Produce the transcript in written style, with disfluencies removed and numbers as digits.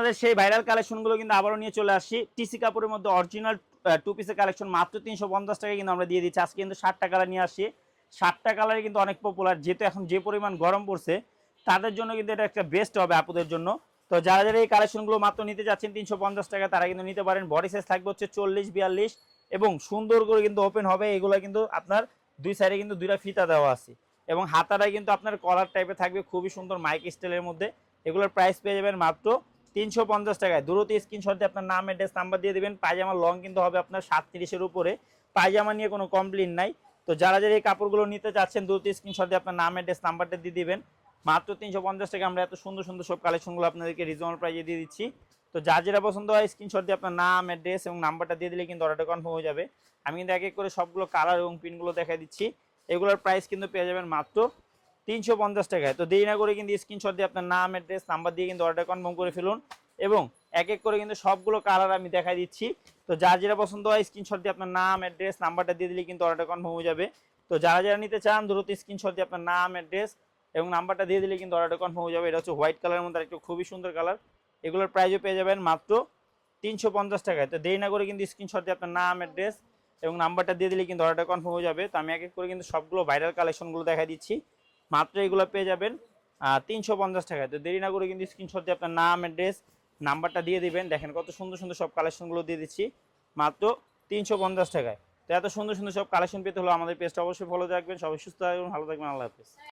আমাদের সেই ভাইরাল কালেকশনগুলো কিন্তু আবারও নিয়ে চলে আসছি। টিসি কাপড়ের মধ্যে অরিজিনাল টু পিসের কালেকশন মাত্র 350 টাকায় কিন্তু আমরা দিয়ে দিচ্ছি। আজকে কিন্তু 7টা কালার নিয়ে আসছি। 7টা কালারই কিন্তু অনেক পপুলার। যেহেতু এখন যে পরিমাণ গরম পড়ছে, তাদের জন্য কিন্তু এটা একটা বেস্ট হবে আপুদের জন্য। তো যারা এই কালেকশনগুলো মাত্র নিতে চাচ্ছেন 350 টাকা, তারা কিন্তু নিতে পারেন। বডি সাইজ থাকবে হচ্ছে 40-42 এবং সুন্দর করে কিন্তু ওপেন হবে। এগুলো কিন্তু আপনার দুই সাইডে কিন্তু দুইটা ফিতা দেওয়া আছে এবং হাতাটাই কিন্তু আপনার কলার টাইপে থাকবে, খুবই সুন্দর মাইক স্টাইলের মধ্যে। এগুলোর প্রাইস পেয়ে যাবেন মাত্র 350 টাকায়। দ্রুত স্ক্রিনশট দিয়ে আপনার নাম, অ্যাড্রেস, নাম্বার দিয়ে দিবেন। পায়জামার লং কিন্তু হবে আপনার 37-এর উপরে। পায়জামা নিয়ে কোনো কমপ্লেন নাই। তো যারা এই কাপড়গুলো নিতে চাচ্ছেন, দ্রুত স্ক্রিনশট দিয়ে আপনার নাম, অ্যাড্রেস, নাম্বারটা দিয়ে দিবেন। মাত্র 350 টাকা আমরা এত সুন্দর সুন্দর সব কালেকশনগুলো আপনাদেরকে রিজনেবল প্রাইসে দিয়ে দিচ্ছি। তো যার যেটা পছন্দ হয় স্ক্রিনশট দিয়ে আপনার নাম, অ্যাড্রেস এবং নাম্বারটা দিয়ে দিলে কিন্তু অর্ডারটা কনফার্ম হয়ে যাবে। আমি কিন্তু এক এক করে সবগুলো কালার এবং প্রিন্টগুলো দেখাই দিচ্ছি। এগুলোর প্রাইস কিন্তু পেয়ে যাবেন মাত্র 350 টাকায়। তো দেরি না করে কিন্তু স্ক্রিনশট দিয়ে আপনার নাম, অ্যাড্রেস, নাম্বার দিয়ে কিন্তু অর্ডার কনফার্ম করে ফেলুন এবং এক এক করে কিন্তু সবগুলো কালার আমি দেখাই দিচ্ছি। তো যার যেটা পছন্দ হয় স্ক্রিনশট দিয়ে আপনার নাম, অ্যাড্রেস, নাম্বারটা দিয়ে দিলে কিন্তু অর্ডার কনফার্ম হয়ে যাবে। তো যারা যারা নিতে চান দ্রুত স্ক্রিনশট দিয়ে আপনার নাম, অ্যাড্রেস এবং নাম্বারটা দিয়ে দিলে কিন্তু অর্ডারটা কনফার্ম হয়ে যাবে। এটা হচ্ছে হোয়াইট কালারের মধ্যে একটু খুবই সুন্দর কালার। এগুলোর প্রাইসও পেয়ে যাবেন মাত্র 350 টাকায়। তো দেরি না করে কিন্তু স্ক্রিনশট দিয়ে আপনার নাম, অ্যাড্রেস এবং নাম্বারটা দিয়ে দিলে কিন্তু অর্ডারটা কনফার্ম হয়ে যাবে। তো আমি এক এক করে কিন্তু সবগুলো ভাইরাল কালেকশনগুলো দেখাই দিচ্ছি। মাত্র এগুলো পেয়ে যাবেন 350 টাকায়। তো দেরি না করে কিন্তু স্ক্রিনশট দিয়ে আপনার নাম, অ্যাড্রেস, নাম্বারটা দিয়ে দিবেন। দেখেন কত সুন্দর সুন্দর সব কালেকশনগুলো দিয়ে দিচ্ছি মাত্র 350 টাকায়। তো এত সুন্দর সুন্দর সব কালেকশন পেতে হলো আমাদের পেজটা অবশ্যই ফলো রাখবেন। সবাই সুস্থ থাকবেন, ভালো থাকবেন, আল্লাহ হাফেজ।